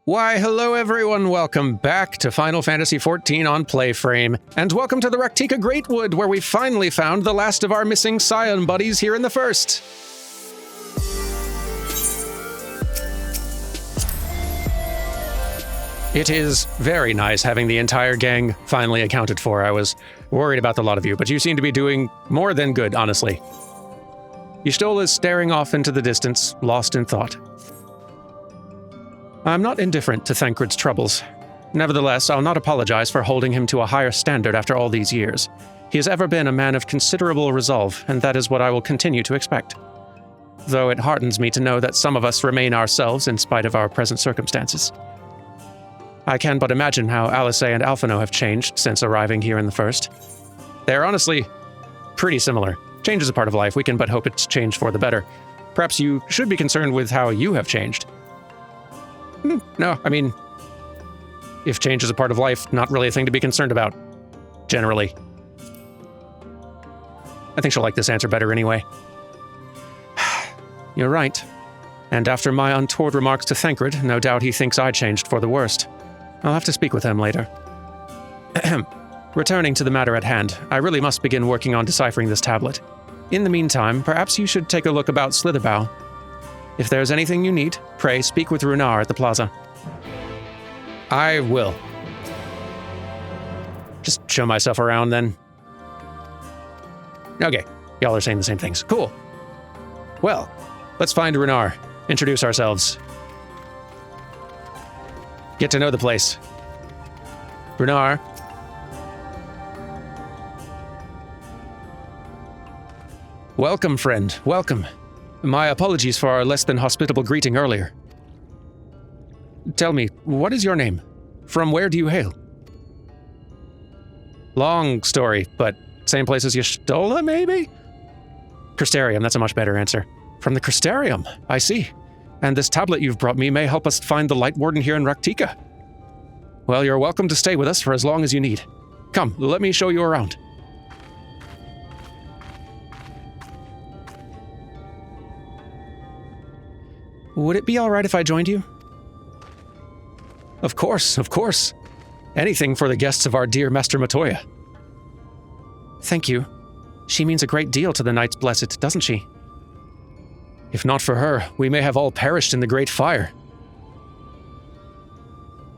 Why, hello everyone, welcome back to Final Fantasy XIV on PlayFrame, and welcome to the Rak'tika Greatwood, where we finally found the last of our missing Scion buddies here in the first. It is very nice having the entire gang finally accounted for. I was worried about the lot of you, but you seem to be doing more than good, honestly. Y'shtola is staring off into the distance, lost in thought. I'm not indifferent to Thancred's troubles. Nevertheless, I'll not apologize for holding him to a higher standard after all these years. He has ever been a man of considerable resolve, and that is what I will continue to expect. Though it heartens me to know that some of us remain ourselves in spite of our present circumstances. I can but imagine how Alice and Alphino have changed since arriving here in the first. They're honestly pretty similar. Change is a part of life. We can but hope it's changed for the better. Perhaps you should be concerned with how you have changed. No, I mean, if change is a part of life, not really a thing to be concerned about. Generally. I think she'll like this answer better anyway. You're right. And after my untoward remarks to Thancred, no doubt he thinks I changed for the worst. I'll have to speak with him later. Returning to the matter at hand, I really must begin working on deciphering this tablet. In the meantime, perhaps you should take a look about Slitherbough. If there's anything you need, pray speak with Runar at the plaza. I will. Just show myself around then. Okay, y'all are saying the same things. Cool. Well, let's find Runar. Introduce ourselves. Get to know the place. Runar. Welcome, friend. Welcome. My apologies for our less than hospitable greeting earlier. Tell me, what is your name? From where do you hail? Long story, but same place as Y'shtola, maybe? Crystarium, that's a much better answer. From the Crystarium, I see. And this tablet you've brought me may help us find the Light Warden here in Rak'tika. Well, you're welcome to stay with us for as long as you need. Come, let me show you around. Would it be all right if I joined you? Of course, of course. Anything for the guests of our dear Master Matoya. Thank you. She means a great deal to the Knights Blessed, doesn't she? If not for her, we may have all perished in the Great Fire.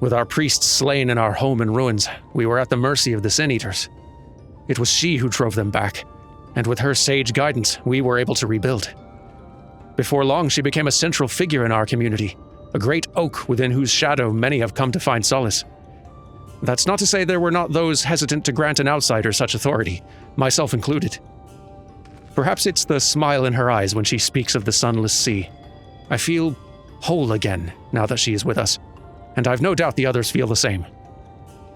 With our priests slain and our home in ruins, we were at the mercy of the Sin Eaters. It was she who drove them back, and with her sage guidance, we were able to rebuild. Before long, she became a central figure in our community, a great oak within whose shadow many have come to find solace. That's not to say there were not those hesitant to grant an outsider such authority, myself included. Perhaps it's the smile in her eyes when she speaks of the sunless sea. I feel whole again now that she is with us, and I've no doubt the others feel the same.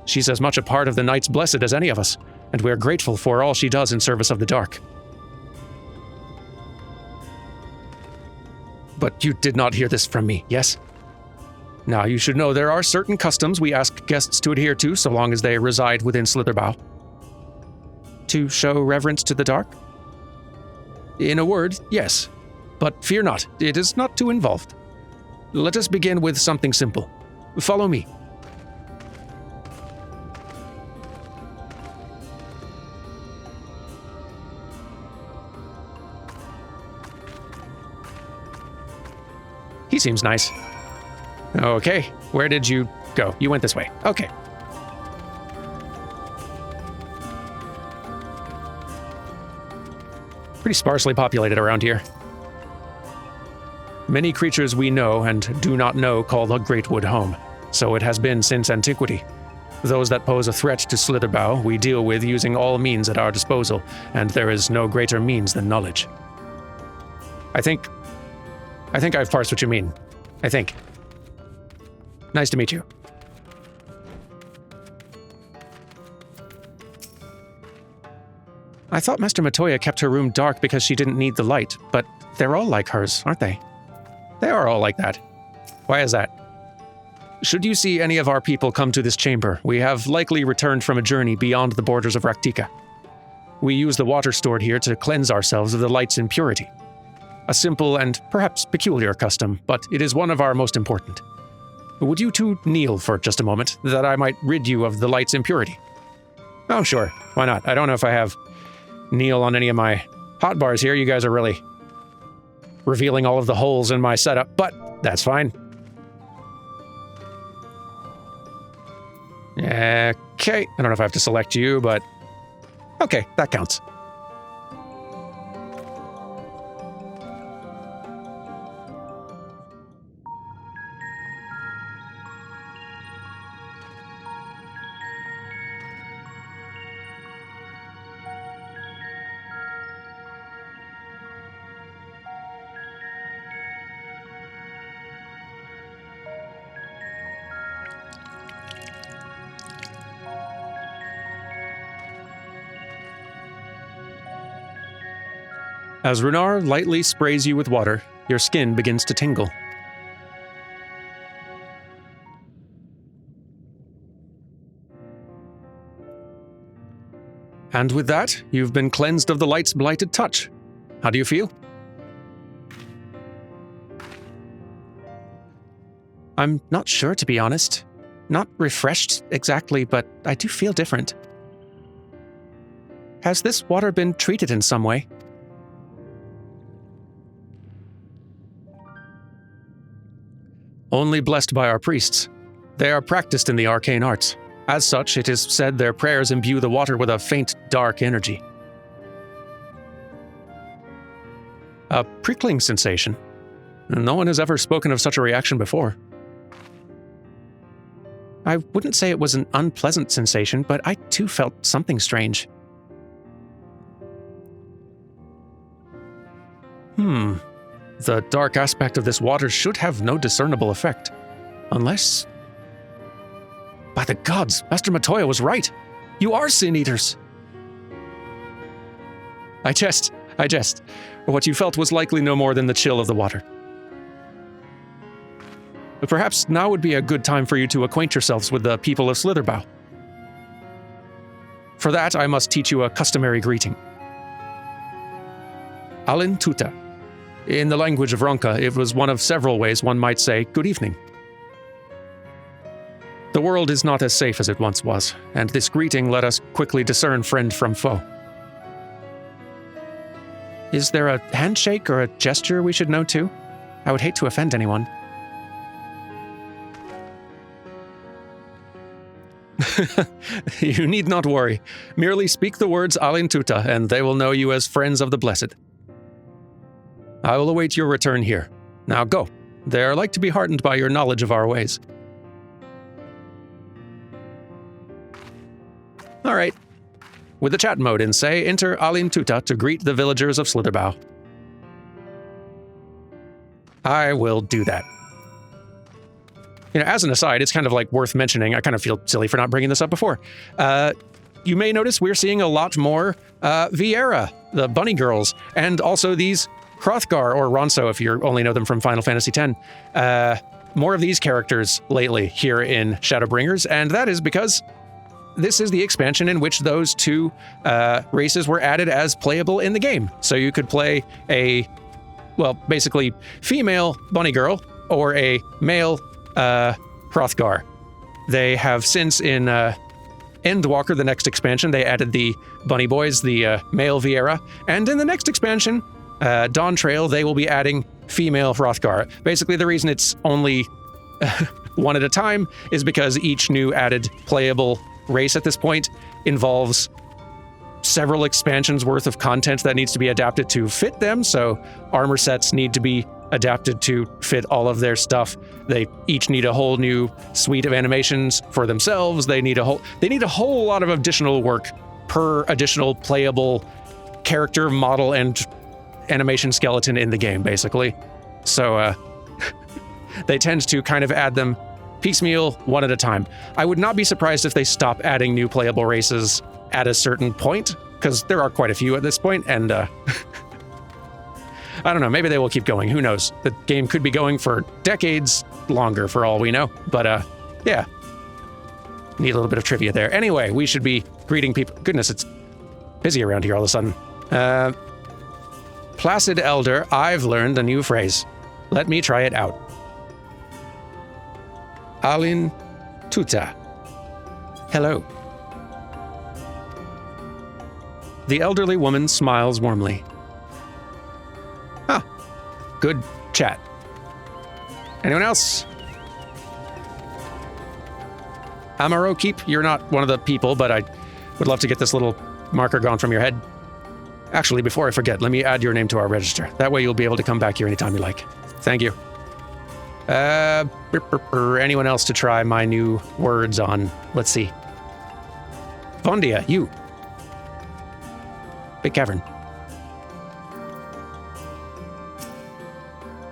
She's as much a part of the Knights Blessed as any of us, and we're grateful for all she does in service of the dark. But you did not hear this from me, yes? Now, you should know there are certain customs we ask guests to adhere to so long as they reside within Slitherbough. To show reverence to the dark? In a word, yes. But fear not, it is not too involved. Let us begin with something simple. Follow me. He seems nice. Okay, where did you go? You went this way. Okay. Pretty sparsely populated around here. Many creatures we know and do not know call the Greatwood home, so it has been since antiquity. Those that pose a threat to Slitherbough we deal with using all means at our disposal, and there is no greater means than knowledge. I think I've parsed what you mean. I think. Nice to meet you. I thought Master Matoya kept her room dark because she didn't need the light, but they're all like hers, aren't they? They are all like that. Why is that? Should you see any of our people come to this chamber, we have likely returned from a journey beyond the borders of Rak'tika. We use the water stored here to cleanse ourselves of the light's impurity. A simple and perhaps peculiar custom, but it is one of our most important. would you two kneel for just a moment, that I might rid you of the light's impurity? Oh, sure. Why not? I don't know if I have kneel on any of my hotbars here. You guys are really revealing all of the holes in my setup, but that's fine. Okay. I don't know if I have to select you, but okay, that counts. As Runar lightly sprays you with water, your skin begins to tingle. And with that, you've been cleansed of the light's blighted touch. How do you feel? I'm not sure, to be honest. Not refreshed exactly, but I do feel different. Has this water been treated in some way? Only blessed by our priests. They are practiced in the arcane arts. As such, it is said their prayers imbue the water with a faint, dark energy. A prickling sensation. No one has ever spoken of such a reaction before. I wouldn't say it was an unpleasant sensation, but I too felt something strange. The dark aspect of this water should have no discernible effect. Unless... By the gods, Master Matoya was right. You are sin eaters. I jest. What you felt was likely no more than the chill of the water. But perhaps now would be a good time for you to acquaint yourselves with the people of Slitherbough. For that, I must teach you a customary greeting. Alin Tuta. In the language of Ronka, it was one of several ways one might say good evening. The world is not as safe as it once was, and this greeting let us quickly discern friend from foe. Is there a handshake or a gesture we should know too? I would hate to offend anyone. You need not worry. Merely speak the words Alin Tuta, and they will know you as friends of the blessed. I will await your return here. Now go. They are like to be heartened by your knowledge of our ways. All right. With the chat mode in, say, enter Alin Tuta to greet the villagers of Slitherbough. I will do that. As an aside, it's kind of like worth mentioning. I kind of feel silly for not bringing this up before. You may notice we're seeing a lot more Viera, the bunny girls, and also these Hrothgar, or Ronso if you only know them from Final Fantasy X. More of these characters lately here in Shadowbringers, and that is because this is the expansion in which those two races were added as playable in the game. So you could play a, basically female bunny girl or a male Hrothgar. They have since in Endwalker, the next expansion, they added the bunny boys, the male Viera, and in the next expansion, Dawn Trail, they will be adding female Hrothgar. Basically, the reason it's only one at a time is because each new added playable race at this point involves several expansions worth of content that needs to be adapted to fit them, so armor sets need to be adapted to fit all of their stuff. They each need a whole new suite of animations for themselves. They need a whole lot of additional work per additional playable character model and animation skeleton in the game, basically. So they tend to kind of add them piecemeal, one at a time. I would not be surprised if they stop adding new playable races at a certain point, because there are quite a few at this point, and I don't know, maybe they will keep going, who knows? The game could be going for decades longer for all we know, but yeah. Need a little bit of trivia there. Anyway, we should be greeting people. Goodness, it's busy around here all of a sudden. Placid Elder, I've learned a new phrase. Let me try it out. Alin Tuta. Hello. The elderly woman smiles warmly. Good chat. Anyone else? Amaro Keep, you're not one of the people, but I would love to get this little marker gone from your head. Actually, before I forget, let me add your name to our register. That way you'll be able to come back here anytime you like. Thank you. Anyone else to try my new words on? Let's see. Vondia, you. Big Cavern.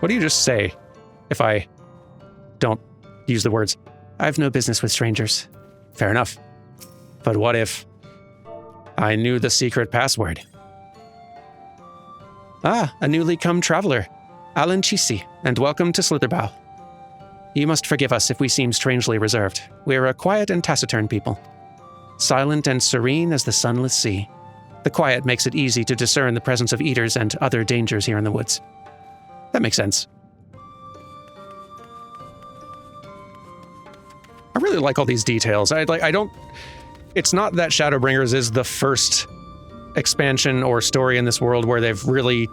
What do you just say if I don't use the words? I've no business with strangers. Fair enough. But what if I knew the secret password? A newly come traveler. Alan Chisi, and welcome to Slitherbough. You must forgive us if we seem strangely reserved. We're a quiet and taciturn people. Silent and serene as the sunless sea. The quiet makes it easy to discern the presence of eaters and other dangers here in the woods. That makes sense. I really like all these details. It's not that Shadowbringers is the first expansion or story in this world where they've really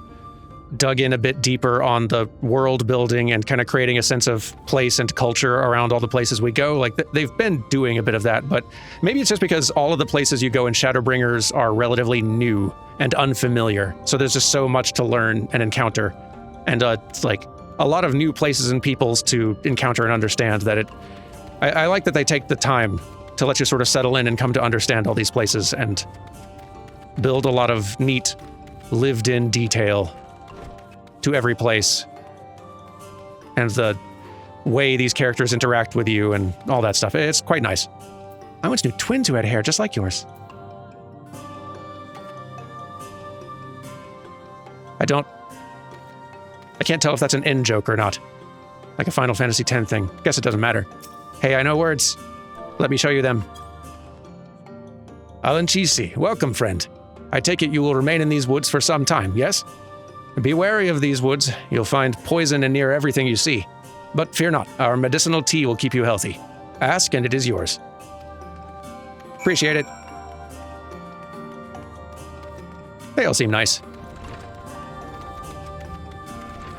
dug in a bit deeper on the world building and kind of creating a sense of place and culture around all the places we go. Like, they've been doing a bit of that, but maybe it's just because all of the places you go in Shadowbringers are relatively new and unfamiliar. So there's just so much to learn and encounter. And it's like a lot of new places and peoples to encounter and understand that I like that they take the time to let you sort of settle in and come to understand all these places and build a lot of neat, lived-in detail to every place. And the way these characters interact with you and all that stuff. It's quite nice. I once knew twins who had hair just like yours. I can't tell if that's an end joke or not. Like a Final Fantasy X thing. Guess it doesn't matter. Hey, I know words. Let me show you them. Alan Chisi, welcome, friend. I take it you will remain in these woods for some time, yes? Be wary of these woods. You'll find poison in near everything you see. But fear not, our medicinal tea will keep you healthy. Ask and it is yours. Appreciate it. They all seem nice.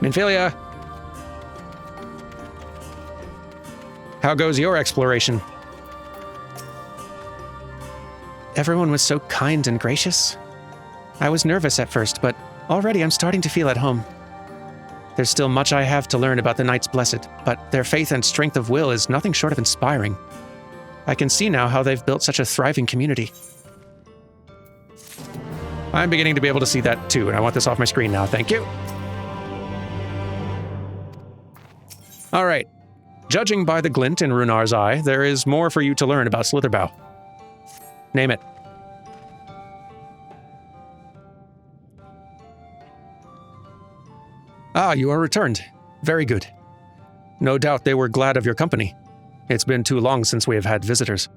Minfilia. How goes your exploration? Everyone was so kind and gracious. I was nervous at first, but already I'm starting to feel at home. There's still much I have to learn about the Knights Blessed, but their faith and strength of will is nothing short of inspiring. I can see now how they've built such a thriving community. I'm beginning to be able to see that too, and I want this off my screen now. Thank you. All right. Judging by the glint in Runar's eye, there is more for you to learn about Slitherbough. Name it. Ah, you are returned. Very good. No doubt they were glad of your company. It's been too long since we have had visitors.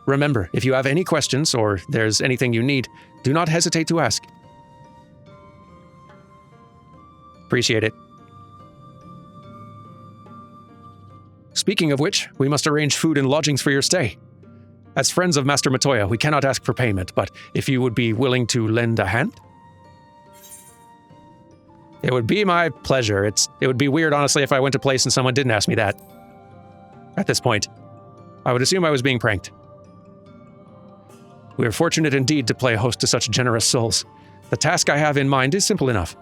Remember, if you have any questions or there's anything you need, do not hesitate to ask. Appreciate it. Speaking of which, we must arrange food and lodgings for your stay. As friends of Master Matoya, we cannot ask for payment, but if you would be willing to lend a hand? It would be my pleasure. It would be weird, honestly, if I went to a place and someone didn't ask me that. At this point, I would assume I was being pranked. We are fortunate indeed to play host to such generous souls. The task I have in mind is simple enough.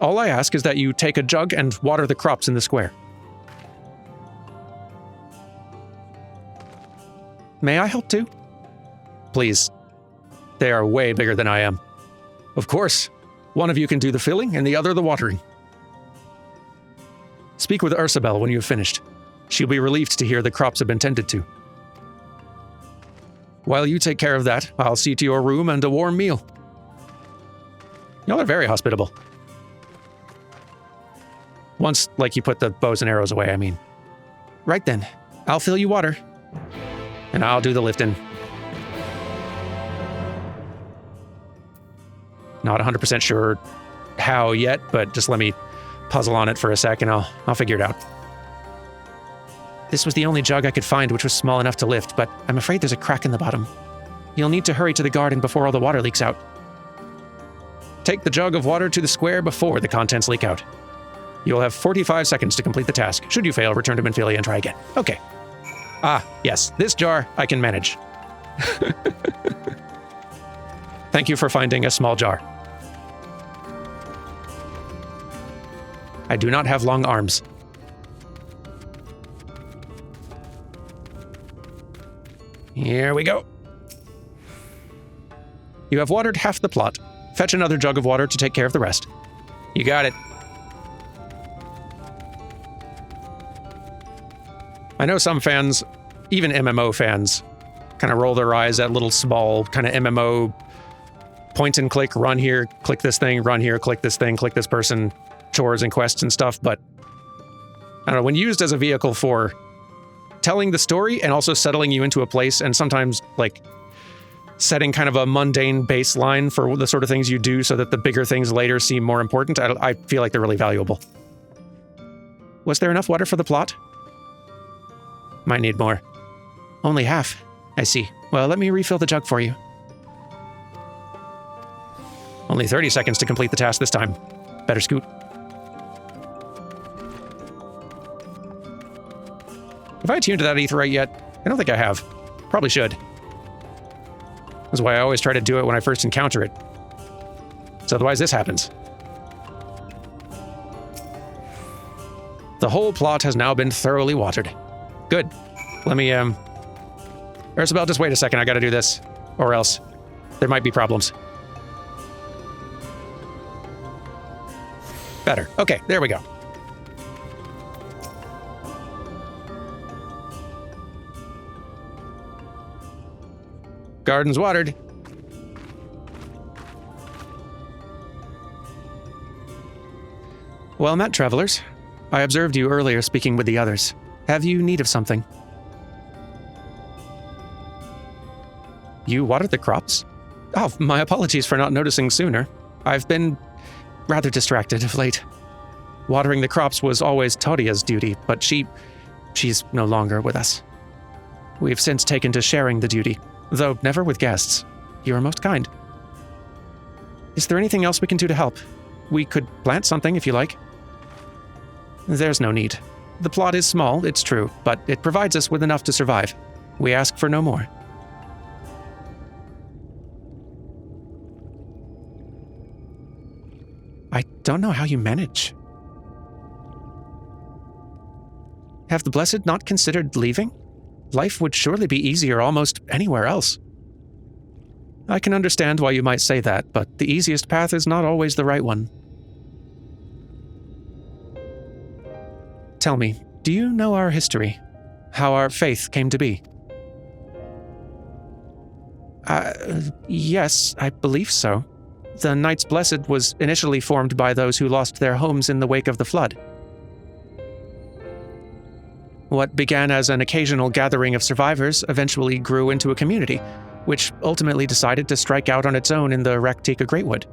All I ask is that you take a jug and water the crops in the square. May I help too? Please. They are way bigger than I am. Of course. One of you can do the filling and the other the watering. Speak with Ursabel when you have finished. She'll be relieved to hear the crops have been tended to. While you take care of that, I'll see to your room and a warm meal. Y'all are very hospitable. Once, you put the bows and arrows away, I mean. Right then. I'll fill you water. And I'll do the lifting. Not 100% sure how yet, but just let me puzzle on it for a sec and I'll figure it out. This was the only jug I could find which was small enough to lift, but I'm afraid there's a crack in the bottom. You'll need to hurry to the garden before all the water leaks out. Take the jug of water to the square before the contents leak out. You'll have 45 seconds to complete the task. Should you fail, return to Minfilia and try again. Okay. Ah, yes, this jar I can manage. Thank you for finding a small jar. I do not have long arms. Here we go. You have watered half the plot. Fetch another jug of water to take care of the rest. You got it. I know some fans, even MMO fans, kind of roll their eyes at little small kind of MMO point and click, run here, click this thing, run here, click this thing, click this person, chores and quests and stuff, but I don't know, when used as a vehicle for telling the story and also settling you into a place and sometimes like setting kind of a mundane baseline for the sort of things you do so that the bigger things later seem more important, I feel like they're really valuable. Was there enough water for the plot? Might need more. Only half. I see. Well, let me refill the jug for you. Only 30 seconds to complete the task this time. Better scoot. Have I tuned to that aetheryte yet? I don't think I have. Probably should. That's why I always try to do it when I first encounter it. So otherwise this happens. The whole plot has now been thoroughly watered. Good. Let me, Ursabel, just wait a second, I gotta do this. Or else there might be problems. Better. Okay, there we go. Garden's watered. Well met, travelers. I observed you earlier speaking with the others. Have you need of something? You watered the crops? Oh, my apologies for not noticing sooner. I've been rather distracted of late. Watering the crops was always Todia's duty, but she's no longer with us. We've since taken to sharing the duty, though never with guests. You are most kind. Is there anything else we can do to help? We could plant something if you like. There's no need. The plot is small, it's true, but it provides us with enough to survive. We ask for no more. I don't know how you manage. Have the Blessed not considered leaving? Life would surely be easier almost anywhere else. I can understand why you might say that, but the easiest path is not always the right one. Tell me, do you know our history? How our faith came to be? Yes, I believe so. The Knights Blessed was initially formed by those who lost their homes in the wake of the flood. What began as an occasional gathering of survivors eventually grew into a community, which ultimately decided to strike out on its own in the Rak'tika Greatwood.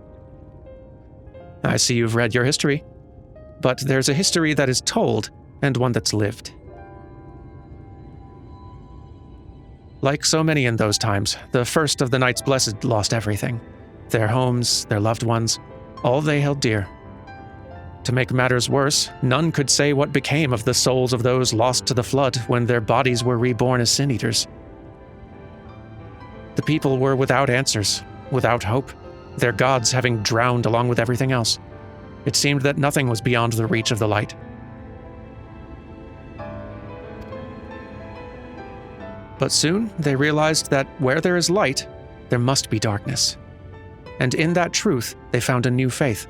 I see you've read your history, but there's a history that is told and one that's lived. Like so many in those times, the first of the Knights Blessed lost everything. Their homes, their loved ones, all they held dear. To make matters worse, none could say what became of the souls of those lost to the flood when their bodies were reborn as sin-eaters. The people were without answers, without hope, their gods having drowned along with everything else. It seemed that nothing was beyond the reach of the light. But soon they realized that where there is light, there must be darkness. And in that truth, they found a new faith,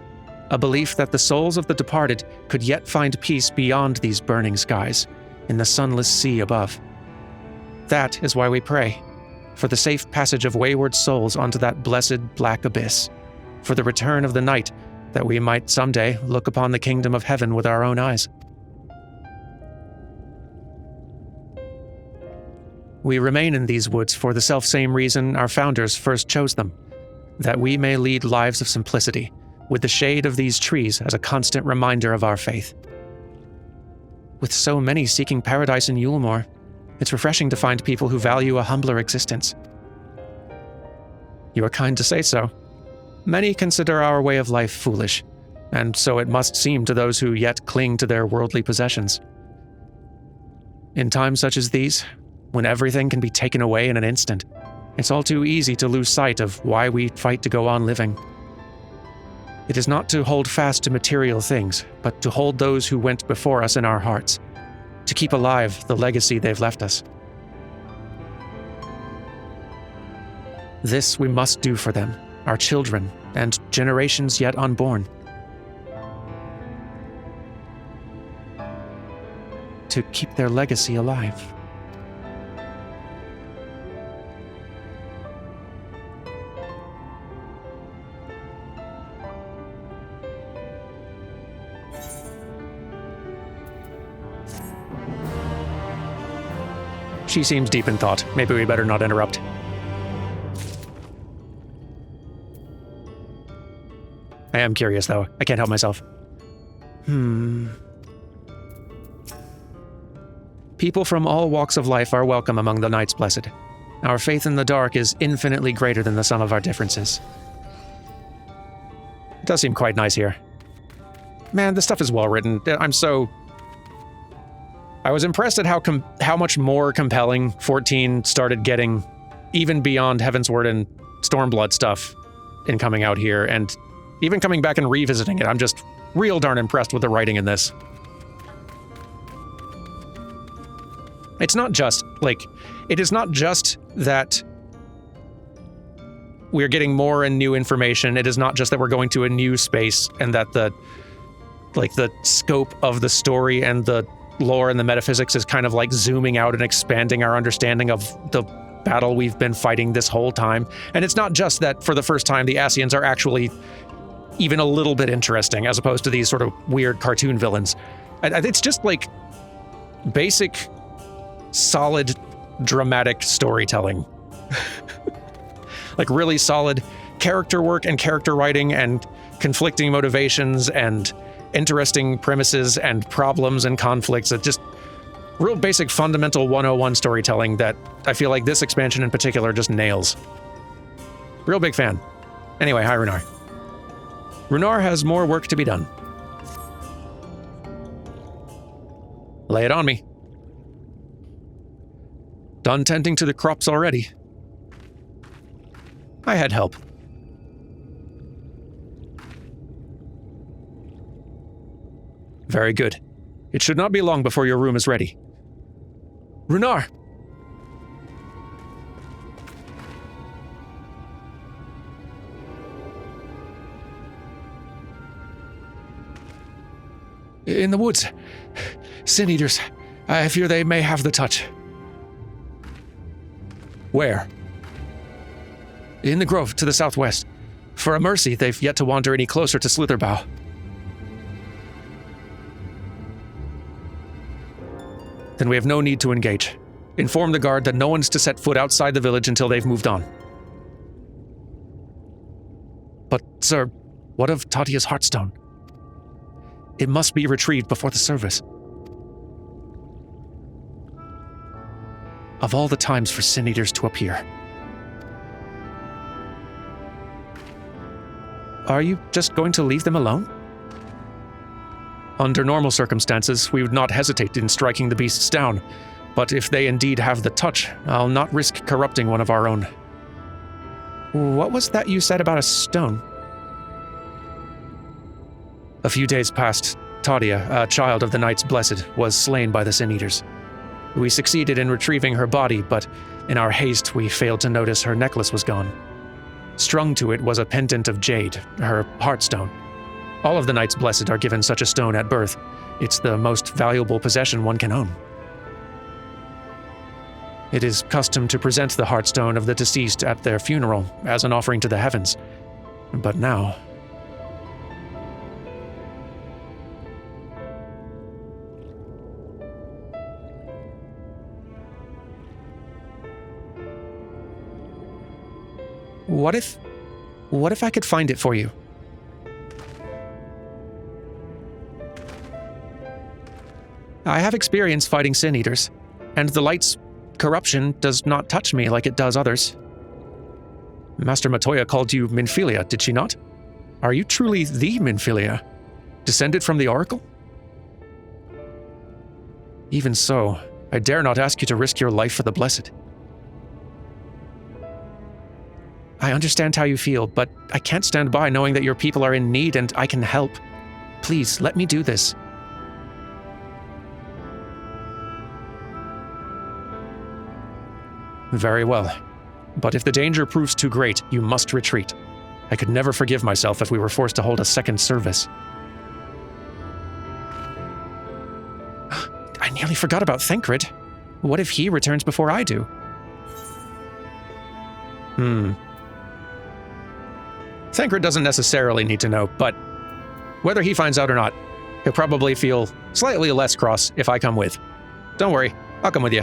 a belief that the souls of the departed could yet find peace beyond these burning skies, in the sunless sea above. That is why we pray, for the safe passage of wayward souls onto that blessed black abyss, for the return of the night, that we might someday look upon the kingdom of heaven with our own eyes. We remain in these woods for the selfsame reason our founders first chose them, that we may lead lives of simplicity, with the shade of these trees as a constant reminder of our faith. With so many seeking paradise in Yulemoor, it's refreshing to find people who value a humbler existence. You are kind to say so. Many consider our way of life foolish, and so it must seem to those who yet cling to their worldly possessions. In times such as these, when everything can be taken away in an instant, it's all too easy to lose sight of why we fight to go on living. It is not to hold fast to material things, but to hold those who went before us in our hearts, to keep alive the legacy they've left us. This we must do for them, our children, and generations yet unborn. To keep their legacy alive. She seems deep in thought. Maybe we better not interrupt. I am curious, though. I can't help myself. People from all walks of life are welcome among the Knights Blessed. Our faith in the dark is infinitely greater than the sum of our differences. It does seem quite nice here. Man, this stuff is well written. I was impressed at how much more compelling 14 started getting, even beyond Heavensward and Stormblood stuff in coming out here, and even coming back and revisiting it. I'm just real darn impressed with the writing in this. It's not just, it is not just that we're getting more and new information. It is not just that we're going to a new space and that the scope of the story and the lore and the metaphysics is kind of like zooming out and expanding our understanding of the battle we've been fighting this whole time. And it's not just that for the first time the Ascians are actually even a little bit interesting as opposed to these sort of weird cartoon villains. It's just like basic, solid, dramatic storytelling. Like really solid character work and character writing and conflicting motivations and interesting premises and problems and conflicts. It's just real basic fundamental 101 storytelling that I feel like this expansion in particular just nails. Real big fan. Anyway, hi Runar. Runar has more work to be done. Lay it on me. Done tending to the crops already. I had help. Very good. It should not be long before your room is ready. Runar! In the woods. Sin Eaters. I fear they may have the touch. Where? In the grove to the southwest. For a mercy, they've yet to wander any closer to Slitherbough. Then we have no need to engage. Inform the guard that no one's to set foot outside the village until they've moved on. But, sir, what of Tatia's Heartstone? It must be retrieved before the service. Of all the times for Sin Eaters to appear. Are you just going to leave them alone? Under normal circumstances, we would not hesitate in striking the beasts down, but if they indeed have the touch, I'll not risk corrupting one of our own. What was that you said about a stone? A few days past, Tadia, a child of the Knights Blessed, was slain by the Sin Eaters. We succeeded in retrieving her body, but in our haste we failed to notice her necklace was gone. Strung to it was a pendant of jade, her heartstone. All of the Knights Blessed are given such a stone at birth. It's the most valuable possession one can own. It is custom to present the heartstone of the deceased at their funeral as an offering to the heavens. But now... What if I could find it for you? I have experience fighting Sin Eaters, and the light's corruption does not touch me like it does others. Master Matoya called you Minfilia, did she not? Are you truly the Minfilia, descended from the Oracle? Even so, I dare not ask you to risk your life for the Blessed. I understand how you feel, but I can't stand by knowing that your people are in need and I can help. Please, let me do this. Very well. But if the danger proves too great, you must retreat. I could never forgive myself if we were forced to hold a second service. I nearly forgot about Thancred. What if he returns before I do? Thancred doesn't necessarily need to know, but whether he finds out or not, he'll probably feel slightly less cross if I come with. Don't worry, I'll come with you.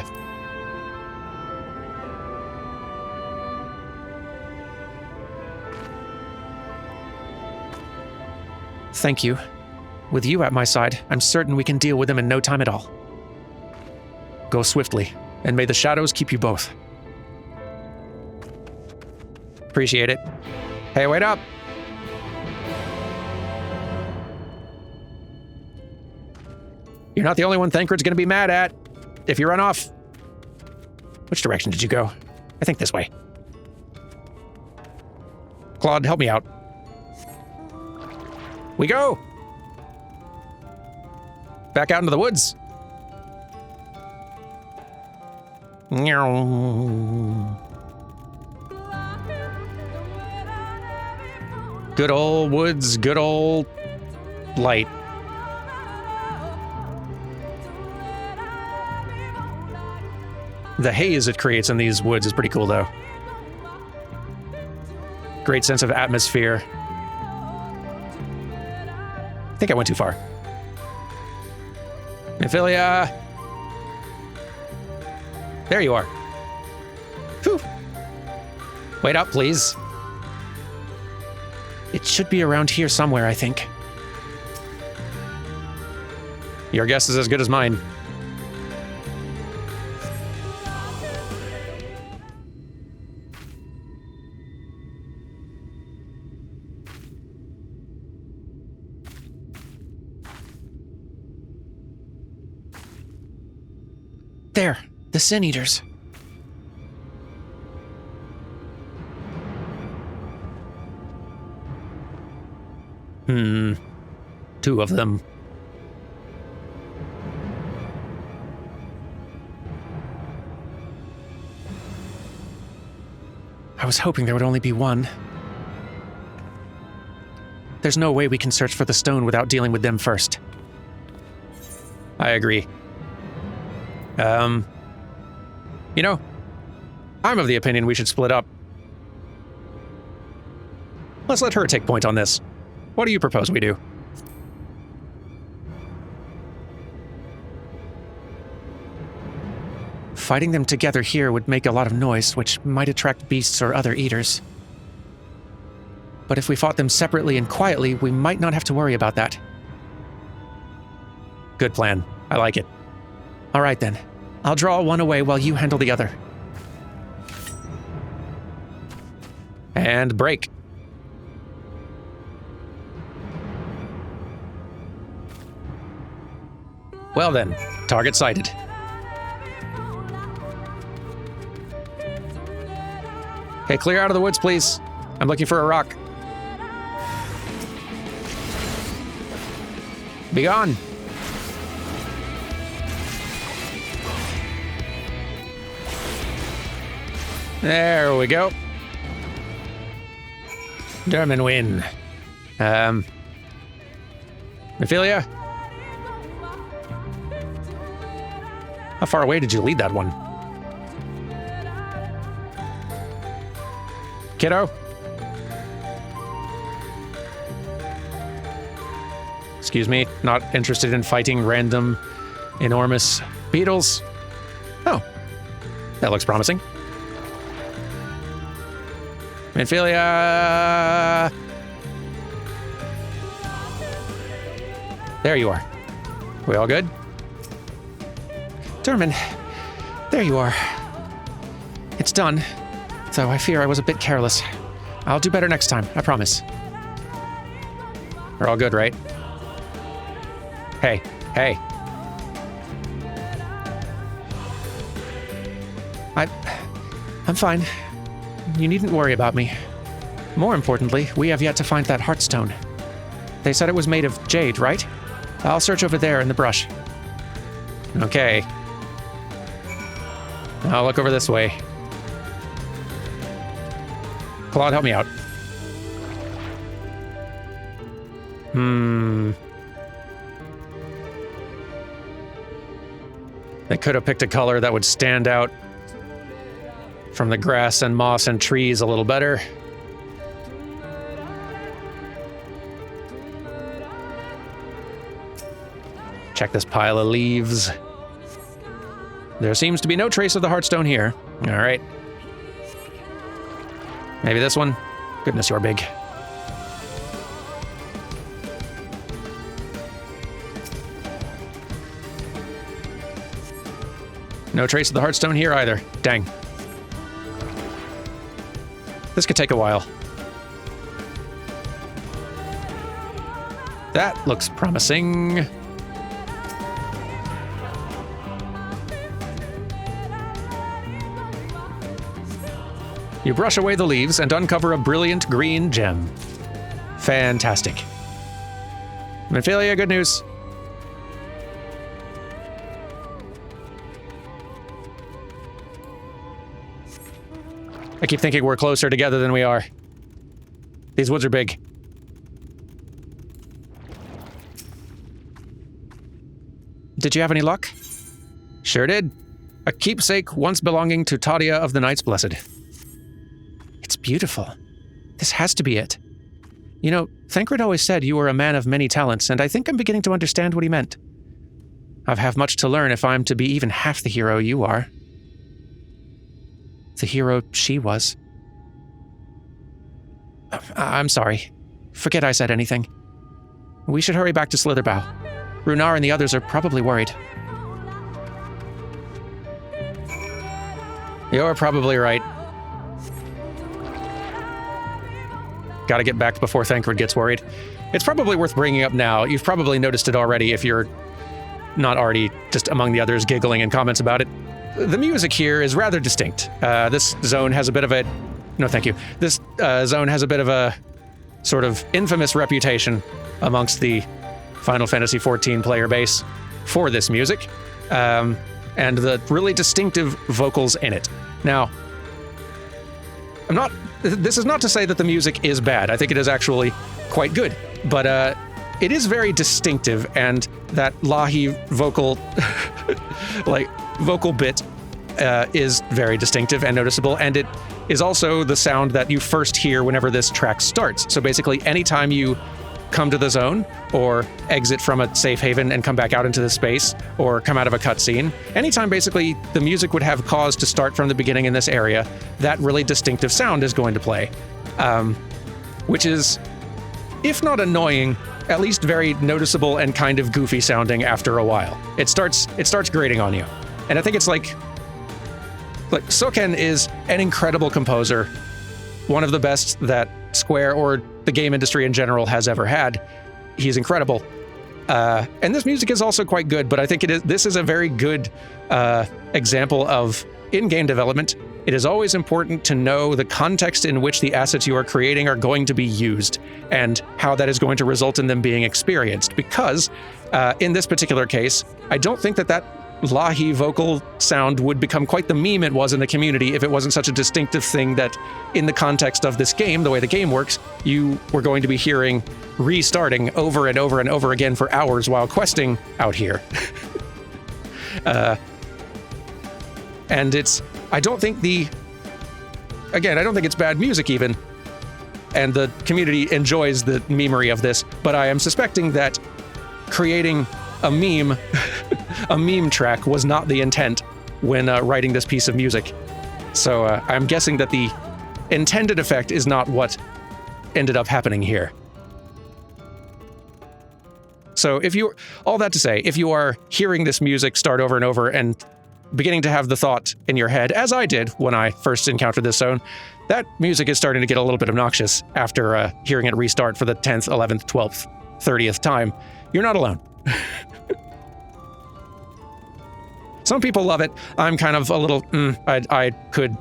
Thank you. With you at my side, I'm certain we can deal with them in no time at all. Go swiftly, and may the shadows keep you both. Appreciate it. Hey, wait up! You're not the only one Thancred's gonna be mad at. If you run off... Which direction did you go? I think this way. Claude, help me out. We go! Back out into the woods. Good old woods, good old light. The haze it creates in these woods is pretty cool, though. Great sense of atmosphere. I think I went too far. Minfilia! There you are. Whew. Wait up, please. It should be around here somewhere, I think. Your guess is as good as mine. There, the Sin Eaters. Two of them. I was hoping there would only be one. There's no way we can search for the stone without dealing with them first. I agree. You know, I'm of the opinion we should split up. Let's let her take point on this. What do you propose we do? Fighting them together here would make a lot of noise, which might attract beasts or other eaters. But if we fought them separately and quietly, we might not have to worry about that. Good plan. I like it. All right then. I'll draw one away while you handle the other. And break. Well then, target sighted. Okay, clear out of the woods, please. I'm looking for a rock. Be gone. There we go. Derman win. Minfilia? How far away did you lead that one? Kiddo? Excuse me, not interested in fighting random, enormous beetles? Oh, that looks promising. Minfilia! There you are. We all good? Derman, there you are. It's done, though I fear I was a bit careless. I'll do better next time, I promise. We're all good, right? Hey. I'm fine. You needn't worry about me. More importantly, we have yet to find that heartstone. They said it was made of jade, right? I'll search over there in the brush. Okay. I'll look over this way. Claude, help me out. They could have picked a color that would stand out from the grass and moss and trees a little better. Check this pile of leaves. There seems to be no trace of the heartstone here. All right. Maybe this one? Goodness, you're big. No trace of the heartstone here either. Dang. This could take a while. That looks promising. You brush away the leaves and uncover a brilliant green gem. Fantastic. Memphilia, good news. I keep thinking we're closer together than we are. These woods are big. Did you have any luck? Sure did. A keepsake once belonging to Tadia of the Knights Blessed. It's beautiful. This has to be it. You know, Thancred always said you were a man of many talents, and I think I'm beginning to understand what he meant. I've have much to learn if I'm to be even half the hero you are. The hero she was. I'm sorry. Forget I said anything. We should hurry back to Slitherbough. Runar and the others are probably worried. You're probably right. Gotta get back before Thancred gets worried. It's probably worth bringing up now. You've probably noticed it already if you're not already just among the others giggling in comments about it. The music here is rather distinct. This zone has a bit of a... No, thank you. This zone has a bit of a sort of infamous reputation amongst the Final Fantasy XIV player base for this music, and the really distinctive vocals in it. Now, this is not to say that the music is bad. I think it is actually quite good, but it is very distinctive, and that Lahi vocal, vocal bit is very distinctive and noticeable, and it is also the sound that you first hear whenever this track starts. So basically, anytime you come to the zone, or exit from a safe haven and come back out into the space, or come out of a cutscene, anytime basically the music would have cause to start from the beginning in this area, that really distinctive sound is going to play. Which is, if not annoying, at least very noticeable and kind of goofy sounding after a while. It starts grating on you. And I think it's like Soken is an incredible composer, one of the best that Square or the game industry in general has ever had. He's incredible. And this music is also quite good, but I think this is a very good example of in-game development. It is always important to know the context in which the assets you are creating are going to be used and how that is going to result in them being experienced. Because in this particular case, I don't think that Lahi vocal sound would become quite the meme it was in the community if it wasn't such a distinctive thing that, in the context of this game, the way the game works, you were going to be hearing restarting over and over and over again for hours while questing out here. And I don't think it's bad music even, and the community enjoys the memery of this, but I am suspecting that creating a meme track was not the intent when writing this piece of music. So I'm guessing that the intended effect is not what ended up happening here. So all that to say, if you are hearing this music start over and over and beginning to have the thought in your head, as I did when I first encountered this zone, that music is starting to get a little bit obnoxious after hearing it restart for the 10th, 11th, 12th, 30th time. You're not alone. Some people love it. I'm kind of a little, I could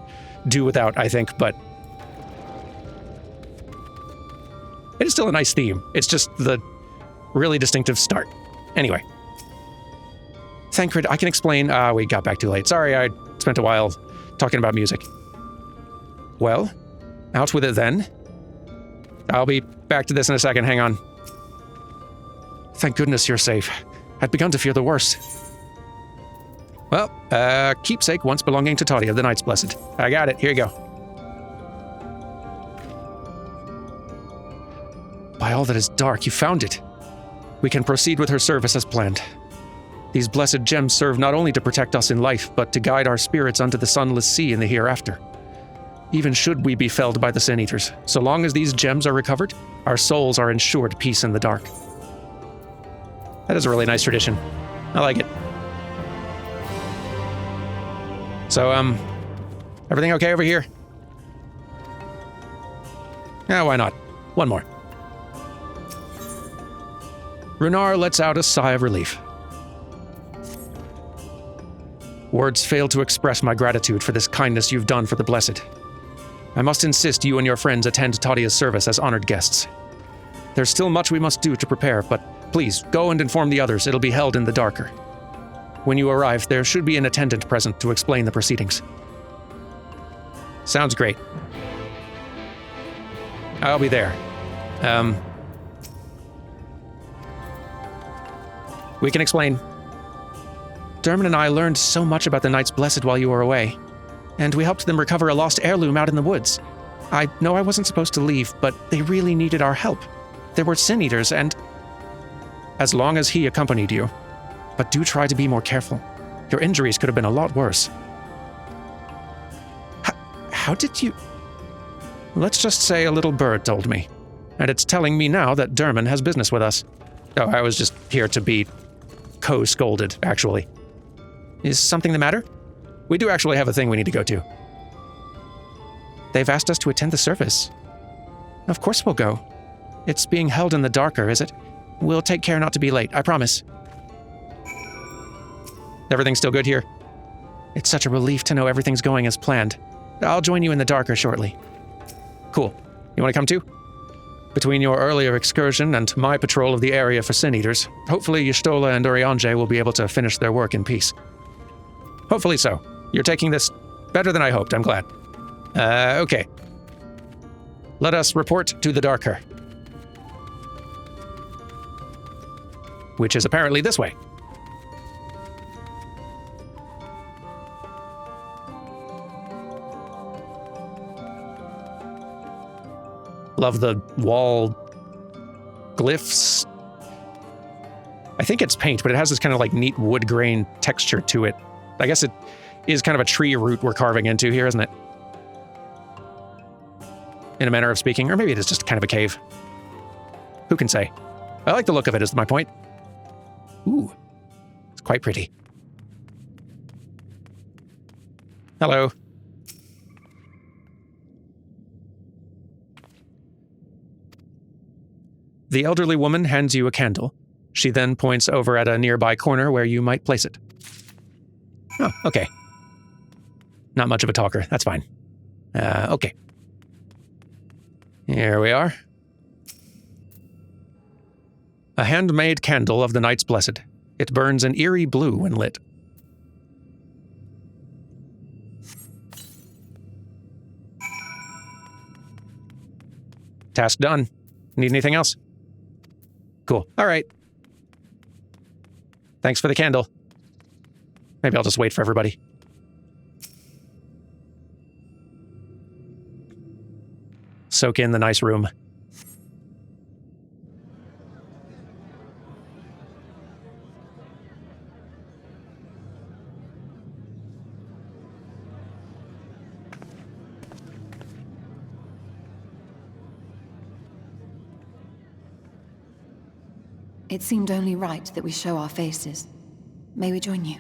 do without, I think, but it is still a nice theme. It's just the really distinctive start. Anyway. Thancred, I can explain. We got back too late. Sorry, I spent a while talking about music. Well, out with it then. I'll be back to this in a second. Hang on. Thank goodness you're safe. I'd begun to fear the worst. Well, keepsake once belonging to Tadia, the Knights Blessed. I got it. Here you go. By all that is dark, you found it. We can proceed with her service as planned. These blessed gems serve not only to protect us in life, but to guide our spirits unto the sunless sea in the hereafter. Even should we be felled by the Sin Eaters, so long as these gems are recovered, our souls are ensured peace in the dark. That is a really nice tradition. I like it. So, everything okay over here? Yeah, why not? One more. Runar lets out a sigh of relief. Words fail to express my gratitude for this kindness you've done for the Blessed. I must insist you and your friends attend Tadia's service as honored guests. There's still much we must do to prepare, but please, go and inform the others. It'll be held in the darker. When you arrive, there should be an attendant present to explain the proceedings. Sounds great. I'll be there. We can explain. Dermot and I learned so much about the Knights Blessed while you were away, and we helped them recover a lost heirloom out in the woods. I know I wasn't supposed to leave, but they really needed our help. There were Sin Eaters, and... As long as he accompanied you. But do try to be more careful. Your injuries could have been a lot worse. How did you... Let's just say a little bird told me. And it's telling me now that Dermot has business with us. Oh, I was just here to be co-scolded, actually. Is something the matter? We do actually have a thing we need to go to. They've asked us to attend the service. Of course we'll go. It's being held in the darker, is it? We'll take care not to be late, I promise. Everything's still good here? It's such a relief to know everything's going as planned. I'll join you in the darker shortly. Cool. You want to come too? Between your earlier excursion and my patrol of the area for Sin Eaters, hopefully Y'shtola and Urianger will be able to finish their work in peace. Hopefully so. You're taking this better than I hoped, I'm glad. Okay. Let us report to the darker. Which is apparently this way. Love the wall glyphs. I think it's paint, but it has this kind of like neat wood grain texture to it. I guess it is kind of a tree root we're carving into here, isn't it? In a manner of speaking, or maybe it is just kind of a cave. Who can say? I like the look of it, is my point. Ooh, it's quite pretty. Hello. The elderly woman hands you a candle. She then points over at a nearby corner where you might place it. Oh, okay. Not much of a talker, that's fine. Okay. Here we are. A handmade candle of the Knights Blessed. It burns an eerie blue when lit. Task done. Need anything else? Cool. All right. Thanks for the candle. Maybe I'll just wait for everybody. Soak in the nice room. It seemed only right that we show our faces. May we join you?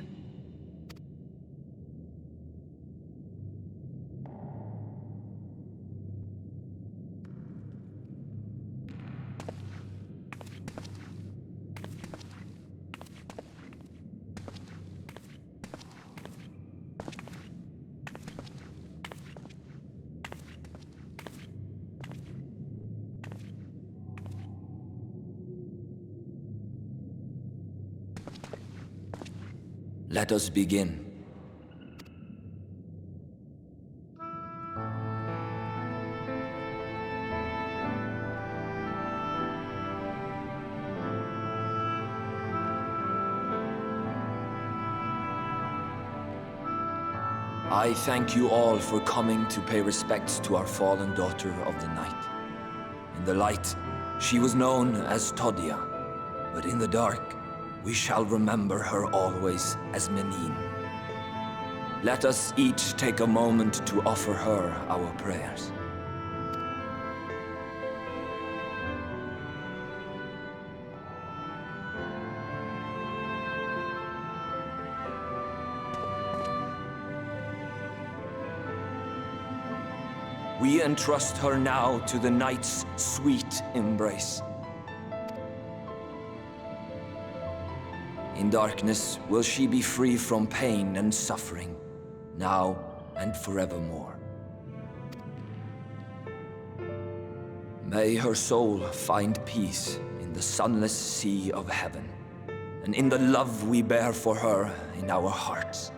Let us begin. I thank you all for coming to pay respects to our fallen daughter of the night. In the light, she was known as Todia, but in the dark, we shall remember her always as Menine. Let us each take a moment to offer her our prayers. We entrust her now to the night's sweet embrace. In darkness will she be free from pain and suffering, now and forevermore. May her soul find peace in the sunless sea of heaven, and in the love we bear for her in our hearts.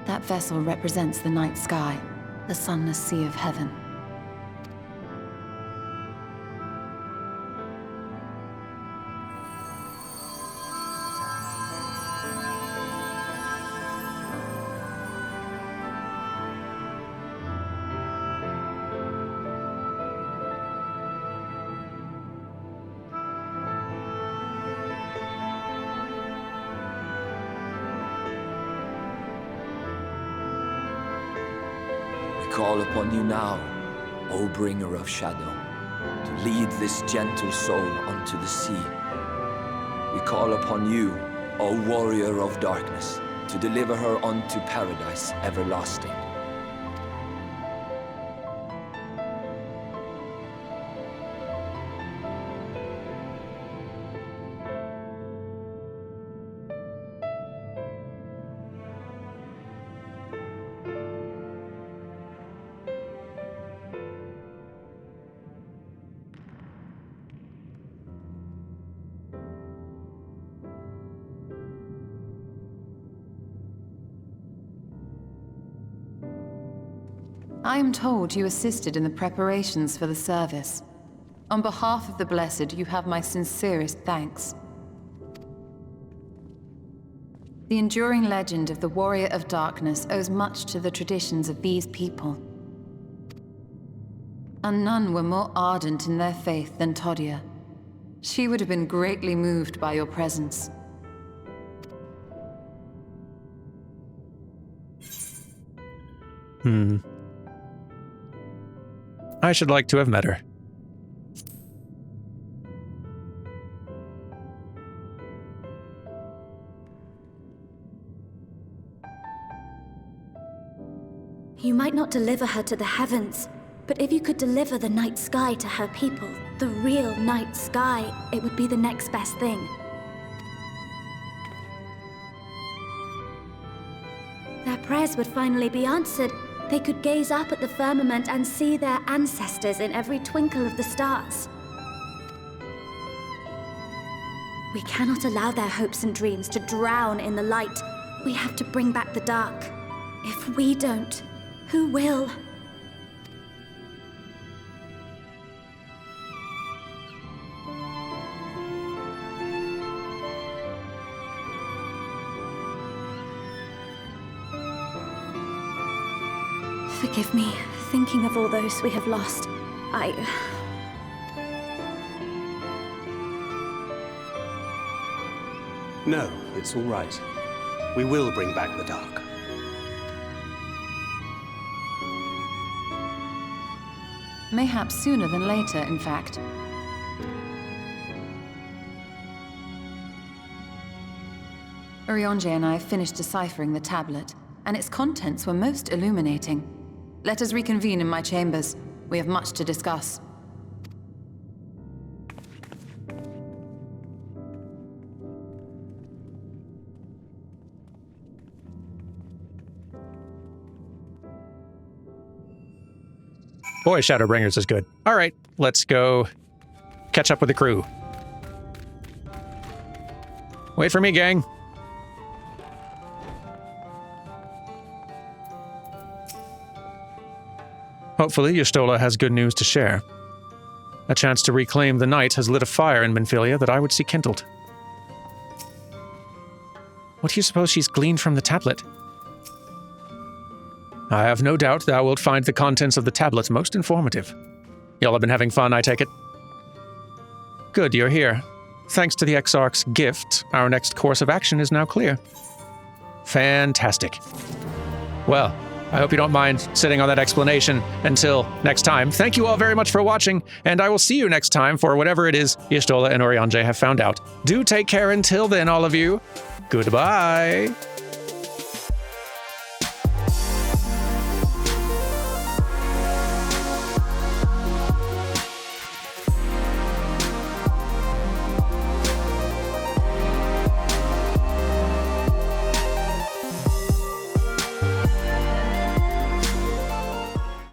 That vessel represents the night sky, the sunless sea of heaven. Call upon you now, O bringer of shadow, to lead this gentle soul onto the sea. We call upon you, O warrior of darkness, to deliver her onto paradise everlasting. I am told you assisted in the preparations for the service. On behalf of the Blessed, you have my sincerest thanks. The enduring legend of the Warrior of Darkness owes much to the traditions of these people. And none were more ardent in their faith than Todia. She would have been greatly moved by your presence. I should like to have met her. You might not deliver her to the heavens, but if you could deliver the night sky to her people, the real night sky, it would be the next best thing. Their prayers would finally be answered. They could gaze up at the firmament and see their ancestors in every twinkle of the stars. We cannot allow their hopes and dreams to drown in the light. We have to bring back the dark. If we don't, who will? Forgive me, thinking of all those we have lost. No, it's all right. We will bring back the dark. Mayhaps sooner than later, in fact. Urianger and I finished deciphering the tablet, and its contents were most illuminating. Let us reconvene in my chambers. We have much to discuss. Boy, Shadowbringers is good. All right, let's go catch up with the crew. Wait for me, gang. Hopefully, Y'shtola has good news to share. A chance to reclaim the night has lit a fire in Minfilia that I would see kindled. What do you suppose she's gleaned from the tablet? I have no doubt thou wilt find the contents of the tablet most informative. Y'all have been having fun, I take it? Good, you're here. Thanks to the Exarch's gift, our next course of action is now clear. Fantastic. Well, I hope you don't mind sitting on that explanation until next time. Thank you all very much for watching, and I will see you next time for whatever it is Y'shtola and Oriange have found out. Do take care until then, all of you. Goodbye.